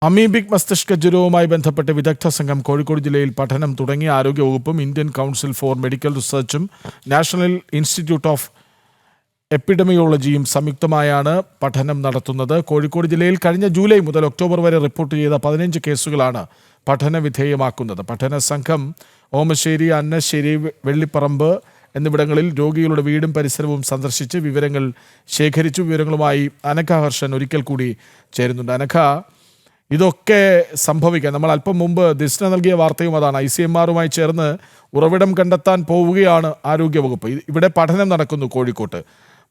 Amoebic മസ്തിഷ്ക ജ്വരവുമായി ബന്ധപ്പെട്ട് വിദഗ്ധ സംഘം കോഴിക്കോട് ജില്ലയിൽ പഠനം തുടങ്ങിയ ആരോഗ്യവകുപ്പും ഇന്ത്യൻ കൗൺസിൽ ഫോർ മെഡിക്കൽ റിസർച്ചും നാഷണൽ ഇൻസ്റ്റിറ്റ്യൂട്ട് ഓഫ് എപ്പിഡമിയോളജിയും സംയുക്തമായാണ് പഠനം നടത്തുന്നത്. കോഴിക്കോട് ജില്ലയിൽ കഴിഞ്ഞ ജൂലൈ മുതൽ ഒക്ടോബർ വരെ റിപ്പോർട്ട് ചെയ്ത 15 കേസുകളാണ് പഠന വിധേയമാക്കുന്നത്. പഠന സംഘം ഓമശ്ശേരി, അന്നശ്ശേരി, വെള്ളിപ്പറമ്പ് എന്നിവിടങ്ങളിൽ രോഗികളുടെ വീടും പരിസരവും സന്ദർശിച്ച് വിവരങ്ങൾ ശേഖരിച്ചു. വിവരങ്ങളുമായി അനഘ ഹർഷൻ ഒരിക്കൽ കൂടി ചേരുന്നുണ്ട്. അനഘ, ഇതൊക്കെ സംഭവിക്കാൻ നമ്മൾ അല്പം മുമ്പ് ദിസ്ന നൽകിയ വാർത്തയും അതാണ്. ICMR-മായി ചേർന്ന് ഉറവിടം കണ്ടെത്താൻ പോവുകയാണ് ആരോഗ്യവകുപ്പ്. ഇവിടെ പഠനം നടക്കുന്നു കോഴിക്കോട്ട്.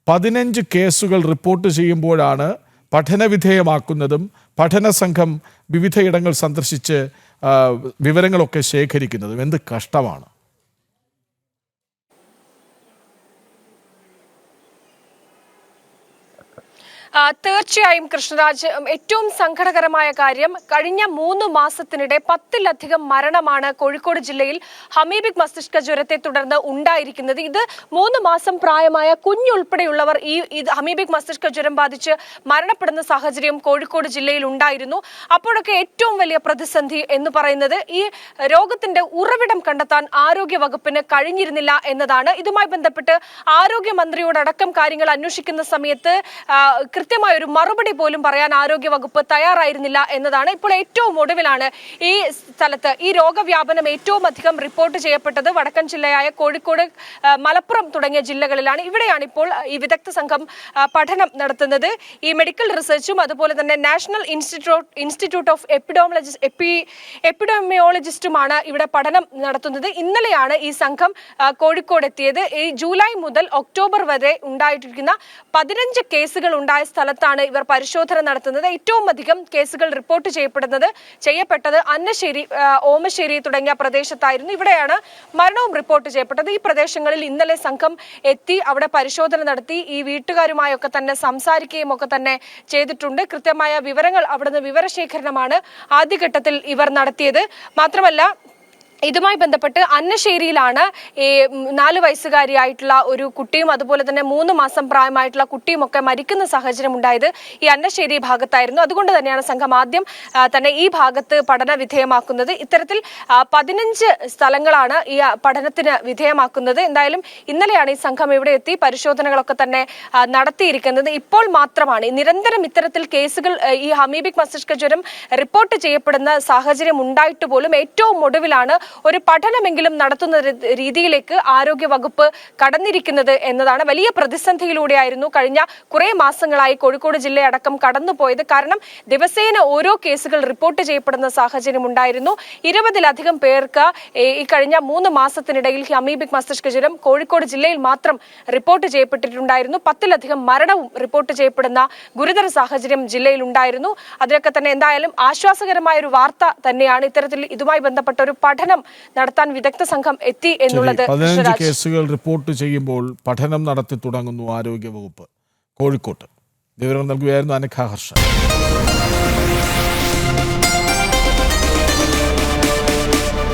15 കേസുകൾ റിപ്പോർട്ട് ചെയ്യുമ്പോഴാണ് പഠനവിധേയമാക്കുന്നതും പഠന സംഘം വിവിധയിടങ്ങൾ സന്ദർശിച്ച് വിവരങ്ങളൊക്കെ ശേഖരിക്കുന്നതും. എന്ത് കഷ്ടമാണ്! തീർച്ചയായും കൃഷ്ണരാജ്, ഏറ്റവും സങ്കടകരമായ കാര്യം കഴിഞ്ഞ 3 മാസത്തിനിടെ 10-ലധികം മരണമാണ് കോഴിക്കോട് ജില്ലയിൽ അമീബിക് മസ്തിഷ്ക ജ്വരത്തെ തുടർന്ന് ഉണ്ടായിരിക്കുന്നത്. ഇത് 3 മാസം പ്രായമായ കുഞ്ഞുൾപ്പെടെയുള്ളവർ ഈ അമീബിക് മസ്തിഷ്ക ജ്വരം ബാധിച്ച് മരണപ്പെടുന്ന സാഹചര്യം കോഴിക്കോട് ജില്ലയിൽ ഉണ്ടായിരുന്നു. അപ്പോഴൊക്കെ ഏറ്റവും വലിയ പ്രതിസന്ധി എന്ന് പറയുന്നത് ഈ രോഗത്തിന്റെ ഉറവിടം കണ്ടെത്താൻ ആരോഗ്യ വകുപ്പിന് കഴിഞ്ഞിരുന്നില്ല എന്നതാണ്. ഇതുമായി ബന്ധപ്പെട്ട് ആരോഗ്യമന്ത്രിയോടക്കം കാര്യങ്ങൾ അന്വേഷിക്കുന്ന സമയത്ത് കൃത്യമായ ഒരു മറുപടി പോലും പറയാൻ ആരോഗ്യ വകുപ്പ് തയ്യാറായിരുന്നില്ല എന്നതാണ്. ഇപ്പോൾ ഏറ്റവും ഒടുവിലാണ് ഈ സ്ഥലത്ത് ഈ രോഗവ്യാപനം ഏറ്റവും അധികം റിപ്പോർട്ട് ചെയ്യപ്പെട്ടത് വടക്കൻ ജില്ലയായ കോഴിക്കോട്, മലപ്പുറം തുടങ്ങിയ ജില്ലകളിലാണ്. ഇവിടെയാണ് ഇപ്പോൾ ഈ വിദഗ്ധ സംഘം പഠനം നടത്തുന്നത്. ഈ മെഡിക്കൽ റിസർച്ചും അതുപോലെ തന്നെ നാഷണൽ ഇൻസ്റ്റിറ്റ്യൂട്ട് ഓഫ് എപ്പിഡമിയോളജിസ്റ്റുമാണ് ഇവിടെ പഠനം നടത്തുന്നത്. ഇന്നലെയാണ് ഈ സംഘം കോഴിക്കോട് എത്തിയത്. ഈ ജൂലൈ മുതൽ ഒക്ടോബർ വരെ ഉണ്ടായിരിക്കുന്ന 15 കേസുകൾ ഉണ്ടായ സ്ഥലത്താണ് ഇവർ പരിശോധന നടത്തുന്നത്. ഏറ്റവും അധികം കേസുകൾ റിപ്പോർട്ട് ചെയ്യപ്പെട്ടത് അന്നശ്ശേരി, ഓമശ്ശേരി തുടങ്ങിയ പ്രദേശത്തായിരുന്നു. ഇവിടെയാണ് മരണവും റിപ്പോർട്ട് ചെയ്യപ്പെട്ടത്. ഈ പ്രദേശങ്ങളിൽ ഇന്നലെ സംഘം എത്തി അവിടെ പരിശോധന നടത്തി ഈ വീട്ടുകാരുമായൊക്കെ തന്നെ സംസാരിക്കുകയും ഒക്കെ തന്നെ ചെയ്തിട്ടുണ്ട്. കൃത്യമായ വിവരങ്ങൾ അവിടുന്ന് വിവരശേഖരണമാണ് ആദ്യഘട്ടത്തിൽ ഇവർ നടത്തിയത്. മാത്രമല്ല, ഇതുമായി ബന്ധപ്പെട്ട് അന്നശ്ശേരിയിലാണ് ഈ 4 വയസ്സുകാരിയായിട്ടുള്ള ഒരു കുട്ടിയും അതുപോലെ തന്നെ 3 മാസം പ്രായമായിട്ടുള്ള കുട്ടിയും ഒക്കെ മരിക്കുന്ന സാഹചര്യം ഉണ്ടായത് ഈ അന്നശ്ശേരി ഭാഗത്തായിരുന്നു. അതുകൊണ്ട് തന്നെയാണ് സംഘം ആദ്യം തന്നെ ഈ ഭാഗത്ത് പഠന വിധേയമാക്കുന്നത്. ഇത്തരത്തിൽ 15 സ്ഥലങ്ങളാണ് ഈ പഠനത്തിന് വിധേയമാക്കുന്നത്. എന്തായാലും ഇന്നലെയാണ് ഈ സംഘം ഇവിടെ എത്തി പരിശോധനകളൊക്കെ തന്നെ നടത്തിയിരിക്കുന്നത്. ഇപ്പോൾ മാത്രമാണ് നിരന്തരം ഇത്തരത്തിൽ കേസുകൾ ഈ അമീബിക് മസ്തിഷ്ക ജ്വരം റിപ്പോർട്ട് ചെയ്യപ്പെടുന്ന സാഹചര്യം ഉണ്ടായിട്ട് പോലും ഏറ്റവും ഒടുവിലാണ് ഒരു പഠനമെങ്കിലും നടത്തുന്ന രീതിയിലേക്ക് ആരോഗ്യ വകുപ്പ് കടന്നിരിക്കുന്നത് എന്നതാണ്. വലിയ പ്രതിസന്ധിയിലൂടെയായിരുന്നു കഴിഞ്ഞ കുറെ മാസങ്ങളായി കോഴിക്കോട് ജില്ലയടക്കം കടന്നുപോയത്. കാരണം ദിവസേന ഓരോ കേസുകൾ റിപ്പോർട്ട് ചെയ്യപ്പെടുന്ന സാഹചര്യം ഉണ്ടായിരുന്നു. 20-ലധികം പേർക്ക് ഈ കഴിഞ്ഞ 3 മാസത്തിനിടയിൽ അമീബിക് മസ്തിഷ്ക ജ്വരം കോഴിക്കോട് ജില്ലയിൽ മാത്രം റിപ്പോർട്ട് ചെയ്യപ്പെട്ടിട്ടുണ്ടായിരുന്നു. 10-ലധികം മരണവും റിപ്പോർട്ട് ചെയ്യപ്പെടുന്ന ഗുരുതര സാഹചര്യം ജില്ലയിൽ ഉണ്ടായിരുന്നു. അതിലൊക്കെ തന്നെ എന്തായാലും ആശ്വാസകരമായ ഒരു വാർത്ത തന്നെയാണ്. ഇത്തരത്തിൽ ഇതുമായി ബന്ധപ്പെട്ട ഒരു പഠനം നടത്താൻ വിദഗ്ധ സംഘം എത്തി എന്നുള്ളത്. 15 കേസുകൾ റിപ്പോർട്ട് ചെയ്യുമ്പോൾ പഠനം നടത്തി തുടങ്ങുന്നു ആരോഗ്യവകുപ്പ്. കോഴിക്കോട്ട് വിവരം നൽകുകയായിരുന്നു അനഘ ഹർഷൻ.